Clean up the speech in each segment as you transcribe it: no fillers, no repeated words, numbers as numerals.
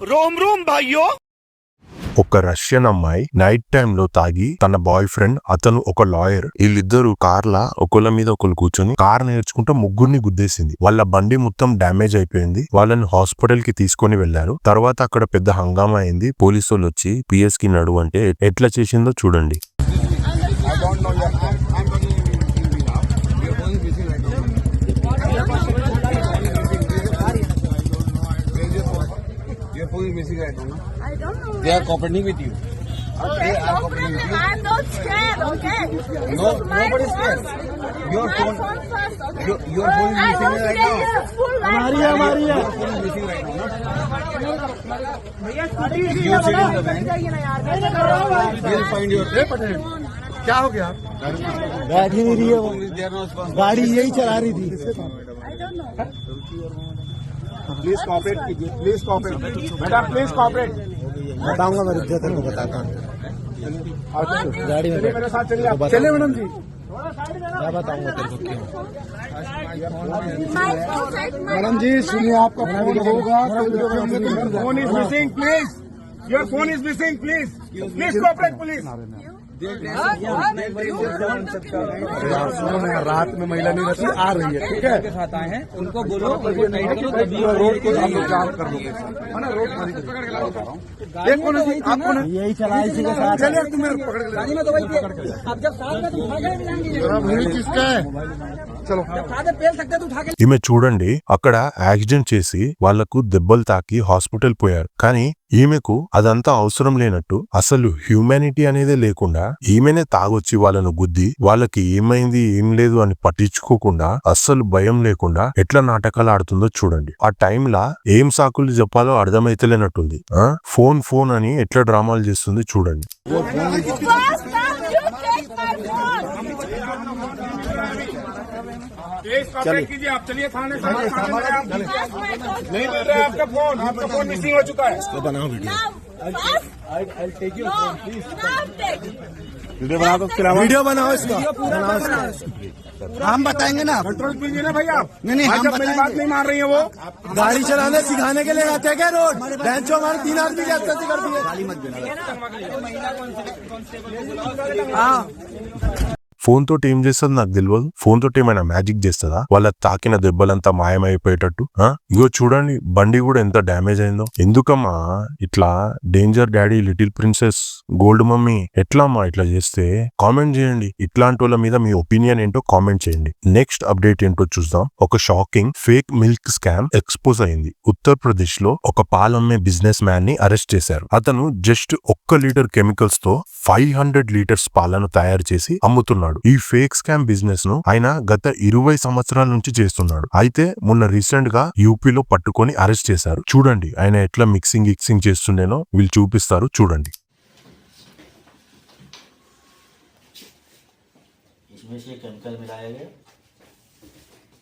रोम रोम भाइयों। ఒక రష్యన్ అమ్మాయి నైట్ టైమ్ లో తాగి తన బాయ్ ఫ్రెండ్ అతను ఒక లాయర్ వీళ్ళిద్దరు కార్లా ఒకళ్ళ మీద ఒకళ్ళు కూర్చొని కార్ నేర్చుకుంటూ ముగ్గురిని గుద్దేసింది. వాళ్ళ బండి మొత్తం డ్యామేజ్ అయిపోయింది. వాళ్ళని హాస్పిటల్ కి తీసుకొని వెళ్లారు. తర్వాత అక్కడ పెద్ద హంగామా అయింది. పోలీసు వాళ్ళు వచ్చి పిఎస్ కి నడు అంటే ఎట్లా చేసిందో చూడండి. I don't know. They are cooperating with you. Okay, They are cooperating with you. I'm not scared, okay? This No, is my nobody is phone. scared. Your My phone- phone first, okay? your phone is I missing was right getting now. a full life. Your phone is missing right now. You sit in the van. We'll find your phone. क्या हो गया? गाड़ी नहीं रही है वो. They are not responsible. गाड़ी यही चला रही थी. I don't know. Please cooperate कीजिए, प्लीज कॉपरेट बेटा, प्लीज कॉपरेट. बताऊंगा मैं, रुक जाता हूँ, बताता हूँ. गाड़ी में मेरे साथ चलिए, आप चलिए मैडम जी. मैं बताऊंगा तेरे को क्यों. My phone, like my madam ji सुनिए, आपका फोन होगा. Phone is missing, please. Your phone is missing, please. Please cooperate police. रात में महिला नहीं रहती, आ रही है, ठीक है. साथ आए हैं उनको बोलो रोड को हम लोग जाम कर लोगे, है ना. रोड एक कौन है, आप कौन है? यही चला इसी के साथ. चलिए तुम मेरे को पकड़ के ले जाओ. अब जब साथ में तुम भागे भी जाएंगे. जरा भीड़ किसका है? चलो. साथ में पेल सकते तो उठा के ఈమె చూడండి అక్కడ యాక్సిడెంట్ చేసి వాళ్లకు దెబ్బలు తాకి హాస్పిటల్ పోయారు. కానీ ఈమెకు అదంతా అవసరం లేనట్టు, అసలు హ్యూమానిటీ అనేదే లేకుండా ఈమెనే తాగొచ్చి వాళ్ళను గుద్ది వాళ్ళకి ఏమైంది ఏం లేదు అని పట్టించుకోకుండా అస్సలు భయం లేకుండా ఎట్లా నాటకాలు ఆడుతుందో చూడండి. ఆ టైంలా ఏం సాకులు చెప్పాలో అర్థమైతలేనట్టుంది. ఫోన్ ఫోన్ అని ఎట్లా డ్రామాలు చేస్తుంది చూడండి. first time you take my phone. Please cooperate कीजिए, आप चलिए थाने से. That's my phone. नहीं मिल रहा है आपका फोन, आपका फोन मिसिंग हो चुका है. Now, first, I'll take your no, phone, please. now take. Video बनाओ तो खिलाओ. वीडियो बनाओ इसका. हम बताएंगे ना. कंट्रोल कीजिए ना भैया. नहीं हम मेरी बात नहीं मान रही है वो. गाड़ी चलाने सिखाने के लिए आते हैं क्या रोड? बेंचो हमारे 3 आदमी की अत्याचार कर दिए. गाड़ी मत देना. हाँ. ఫోన్ తోటి ఏం చేస్తుంది నాకు తెలియదు. ఫోన్ తోటి ఏమైనా మ్యాజిక్ చేస్తుందా? వాళ్ళ తాకిన దెబ్బలంతా మాయమైపోయేటట్టు. ఇగో చూడండి బండి కూడా ఎంత డ్యామేజ్ అయిందో. ఎందుకమ్మా ఇట్లా danger daddy little princess gold mummy ఎట్లా ఇట్లా చేస్తే? కామెంట్ చేయండి. ఇట్లాంటి వాళ్ళ మీద మీ ఒపీనియన్ ఏంటో కామెంట్ చేయండి. నెక్స్ట్ అప్డేట్ ఏంటో చూద్దాం. ఒక shocking fake milk scam expose అయింది. ఉత్తరప్రదేశ్ లో ఒక పాలమ్మే బిజినెస్ మ్యాన్ ని అరెస్ట్ చేశారు. అతను జస్ట్ 1 లీటర్ కెమికల్స్ తో 500 లీటర్స్ పాలను తయారు చేసి అమ్ముతున్నాడు. ఈ ఫేక్ స్కామ్ బిజినెస్ ను ఆయన గత 20 సంవత్సరాల నుంచి చేస్తున్నాడు. అయితే మొన్న రీసెంట్ గా యూపీలో పట్టుకొని అరెస్ట్ చేశారు. చూడండి ఆయన ఎట్లా మిక్సింగ్ చేస్తుండేనో వీళ్ళు చూపిస్తారు చూడండి. इसमें से केमिकल मिलाया गया.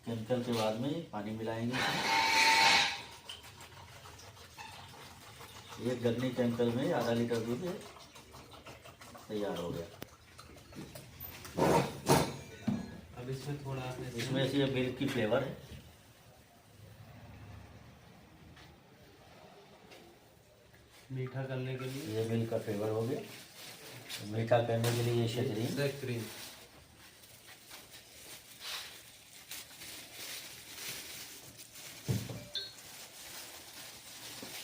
केमिकल के बाद में पानी मिलाएंगे. एक गन्ने केमिकल में आधा लीटर दूध तैयार हो गया. अब इसमें से मिल्क की फ्लेवर है. मीठा करने के लिए ये मिल्क का फ्लेवर हो गया. मीठा करने के लिए ये शक्करी.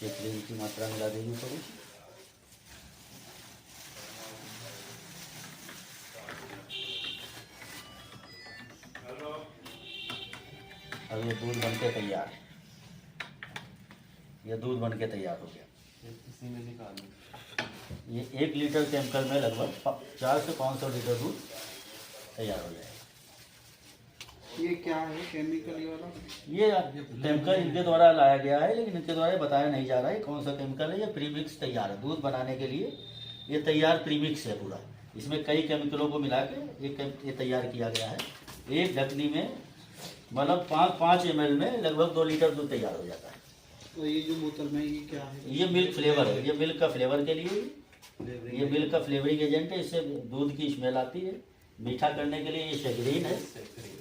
शक्कर की मात्रा मिला देगी थोड़ी. अब ये दूध बनके तैयार है. ये दूध बनके तैयार हो गया. इसी में निकालो. ये 1 लीटर केमिकल में लगभग 400 से 500 लीटर दूध तैयार हो जाएगा. ये क्या है केमिकल ये वाला? ये केमिकल इनके द्वारा लाया गया है, लेकिन इनके द्वारा बताया नहीं जा रहा है कौन सा केमिकल है. ये प्रीमिक्स तैयार है दूध बनाने के लिए. ये तैयार प्रीमिक्स है पूरा. इसमें कई केमिकलों को मिला के ये तैयार किया गया है. एक ढकनी में मतलब 5 ml में लगभग 2 लीटर दूध तैयार हो जाता है. तो ये जो बोतल में ये क्या है? ये मिल्क फ्लेवर है. ये मिल्क का फ्लेवर के लिए, ये मिल्क का फ्लेवरिंग एजेंट है. इससे दूध की स्मेल आती है. मीठा करने के लिए ये शक्करीन है.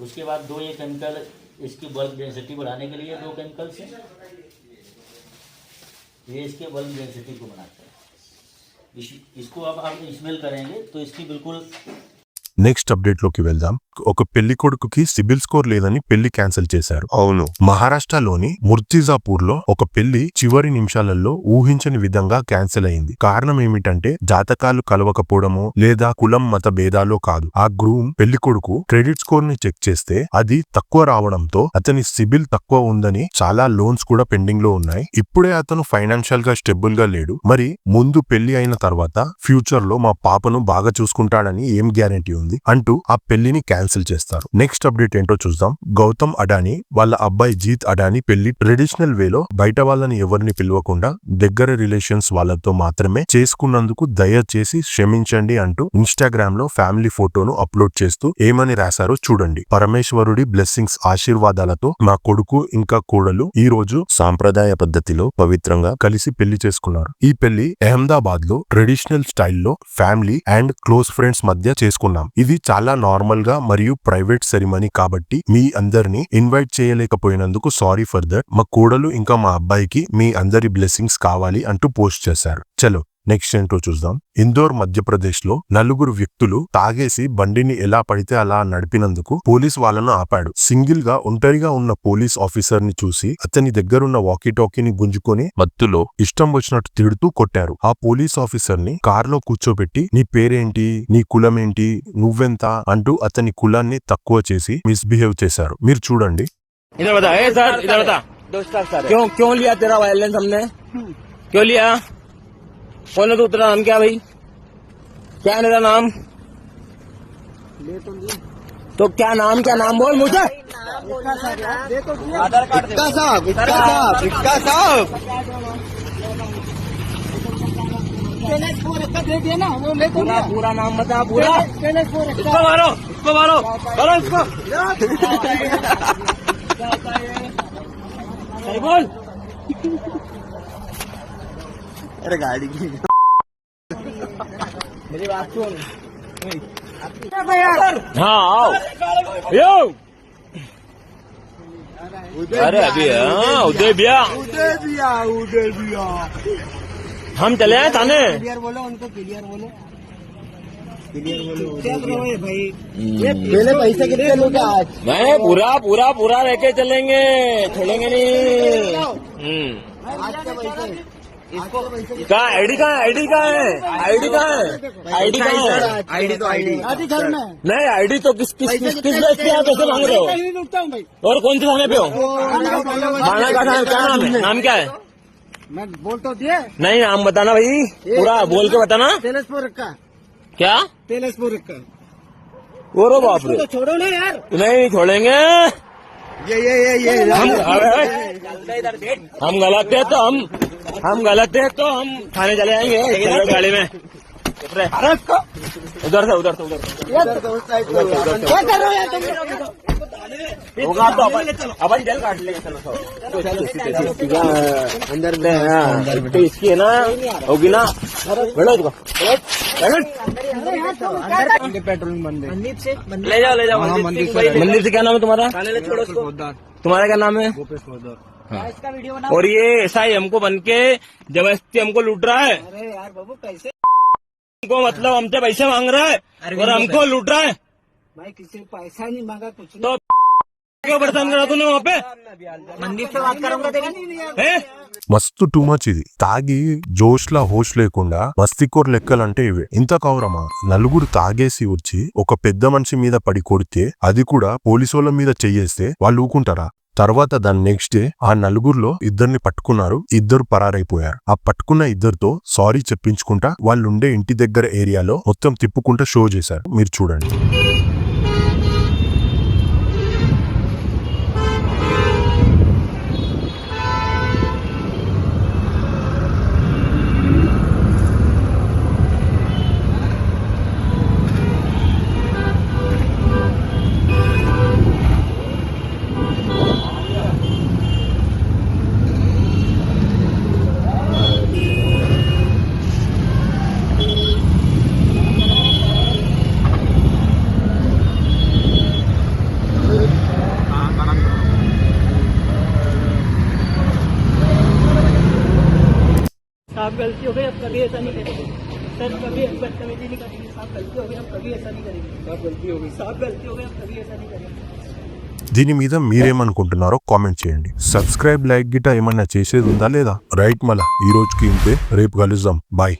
उसके बाद 2 ये केमिकल इसकी बल्क डेंसिटी बढ़ाने के लिए 2 केमिकल्स हैं. ये इसके बल्ब डेंसिटी को बनाता है। इसको अब आप स्मेल करेंगे तो इसकी बिल्कुल। నెక్స్ట్ అప్డేట్ లోకి వెళ్దాం. ఒక పెళ్లి కొడుకుకి సిబిల్ స్కోర్ లేదని పెళ్లి క్యాన్సిల్ చేశారు. అవును, మహారాష్ట్రలోని ముర్తిజాపూర్ లో ఒక పెళ్లి చివరి నిమిషాలలో ఊహించని విధంగా క్యాన్సిల్ అయింది. కారణం ఏమిటంటే జాతకాలు కలవకపోవడమో లేదా కులం మత భేదాలో కాదు. ఆ గ్రూమ్ పెళ్లి కొడుకు క్రెడిట్ స్కోర్ ని చెక్ చేస్తే అది తక్కువ రావడంతో అతని సిబిల్ తక్కువ ఉందని చాలా లోన్స్ కూడా పెండింగ్ లో ఉన్నాయి. ఇప్పుడే అతను ఫైనాన్షియల్ గా స్టెబుల్ గా లేడు. మరి ముందు పెళ్లి అయిన తర్వాత ఫ్యూచర్ లో మా పాపను బాగా చూసుకుంటాడని ఏం గ్యారెంటీ ఉంది అంటూ ఆ పెళ్లిని క్యాన్సిల్ చేస్తారు. నెక్స్ట్ అప్డేట్ ఏంటో చూద్దాం. గౌతమ్ అడానీ వాళ్ళ అబ్బాయి జీత్ అడానీ పెళ్లి ట్రెడిషనల్ వేలో బయట వాళ్ళని ఎవరిని పిలవకుండా దగ్గర రిలేషన్స్ వాళ్ళతో మాత్రమే చేసుకున్నందుకు దయచేసి క్షమించండి అంటూ ఇన్స్టాగ్రామ్ లో ఫ్యామిలీ ఫోటోను అప్లోడ్ చేస్తూ ఏమని రాశారో చూడండి. పరమేశ్వరుడి బ్లెస్సింగ్స్ ఆశీర్వాదాలతో మా కొడుకు ఇంకా కోడలు ఈ రోజు సాంప్రదాయ పద్ధతిలో పవిత్రంగా కలిసి పెళ్లి చేసుకున్నారు. ఈ పెళ్లి అహ్మదాబాద్ లో ట్రెడిషనల్ స్టైల్లో ఫ్యామిలీ అండ్ క్లోజ్ ఫ్రెండ్స్ మధ్య చేసుకున్నాం. ఇది చాలా నార్మల్ గా మరియు ప్రైవేట్ సెరిమనీ కాబట్టి మీ అందరినీ ఇన్వైట్ చేయలేకపోయినందుకు సారీ ఫర్ దట్. మా కోడలు ఇంకా మా అబ్బాయికి మీ అందరి బ్లెస్సింగ్స్ కావాలి అంటూ పోస్ట్ చేశారు. చలో నెక్స్ట్ ఏంటో చూద్దాం. ఇందోర్ మధ్యప్రదేశ్ లో 4 వ్యక్తులు తాగేసి బండిని ఎలా పడితే అలా నడిపినందుకు పోలీస్ వాళ్ళను ఆపాడు. సింగిల్ గా ఒంటరిగా ఉన్న పోలీస్ ఆఫీసర్ ని చూసి అతని దగ్గరున్న వాకీటాకీని గుంజుకొని మత్తులో ఇష్టం వచ్చినట్టు తిడుతూ కొట్టారు. ఆ పోలీస్ ఆఫీసర్ ని కారులో కూర్చోబెట్టి నీ పేరేంటి, నీ కులమేంటి, నువ్వెంత అంటూ అతని కులాన్ని తక్కువ చేసి మిస్బిహేవ్ చేశారు. మీరు చూడండి. इधर बता, ए सर इधर बता, क्यों लिया तेरा वायलेंस हमने, क्यों लिया, कौन है तू, तेरा नाम क्या भाई, क्या है तेरा नाम, तो क्या नाम बोल मुझे। आधार कार्ड साहब पूरा नाम बता, पूरा इसको मारो इसको सही बोल। अरे गाड़ी की मेरी बात सुन। हाँ आओ यो, अरे अभी उदय भैया हम चले आए थाने। क्लियर बोलो उनको, क्लियर बोलो भाई। पहले पैसे कितने लोगे आज? मैं पूरा लेके चलेंगे, छोड़ेंगे नहीं। कहाँ आईडी कहाँ है? आईडी घर में नहीं, आईडी तो किस बेस पे आप कैसे मांग रहे हो? और कौन से थाने पे हो? थाना का क्या नाम है? नाम क्या है? मैं बोल तो दिए नहीं, नाम बताना भाई, पूरा बोल के बताना। तेलसपुर का, क्या तेलसपुर का। और बाप रे, तो छोड़ो ना यार, नहीं छोड़ेंगे। ये हम गलत है तो हम थाने चले आएंगे गाड़ी में। उधर से क्या कर रहे हो यार तुम? होगा तो अपन जेल काट लेंगे। चलो अंदर तो इसकी है ना, होगी ना, बैठो इसको, पेट्रोल मंदिर ले जाओ मंदिर से। क्या नाम है तुम्हारा? तुम्हारा क्या नाम है? हाँ। और ये ऐसा ही हमको बन के जबरदस्ती हमको लूट रहा है। अरे यार बाबू कैसे, हमको मतलब हमसे पैसे मांग रहा है और हमको लूट रहा है। भाई किसी को पैसा नहीं मांगा, कुछ तो क्यों परेशान करा तूने वहाँ पे? मंदिर से बात करूंगा हैं? మస్తు టూ మచ్ ఇది. తాగి జోష్లా హోష్ లేకుండా మస్తికోర్ లెక్కలంటే ఇవే. ఇంత కౌరమా? 4 తాగేసి వచ్చి ఒక పెద్ద మనిషి మీద పడి కొడితే, అది కూడా పోలీసుల మీద చెయ్యేస్తే వాళ్ళు ఊకుంటారా? తర్వాత దాని నెక్స్ట్ డే ఆ 4లో 2 పట్టుకున్నారు. 2 పరారైపోయారు. ఆ పట్టుకున్న 2తో సారీ చెప్పించుకుంటా వాళ్ళుండే ఇంటి దగ్గర ఏరియాలో మొత్తం తిప్పుకుంటా షో చేశారు. మీరు చూడండి. साहब गलती हो गई, अब कभी ऐसा नहीं करेंगे सर, कभी बदतमीजी नहीं करेंगे साहब, गलती हो गई, अब कभी ऐसा नहीं करेंगे साहब, गलती हो गई साहब, गलती हो गई, अब कभी ऐसा नहीं करेंगे। దీని మీద మీరేమనుకుంటున్నారో కామెంట్ చేయండి. సబ్స్క్రైబ్, లైక్ గిట్ట ఏమన్నా చేసేది ఉందా లేదా? రైట్, మళ్ళా ఈ రోజుకి ఇంతే, రేపు కలుద్దాం, బాయ్.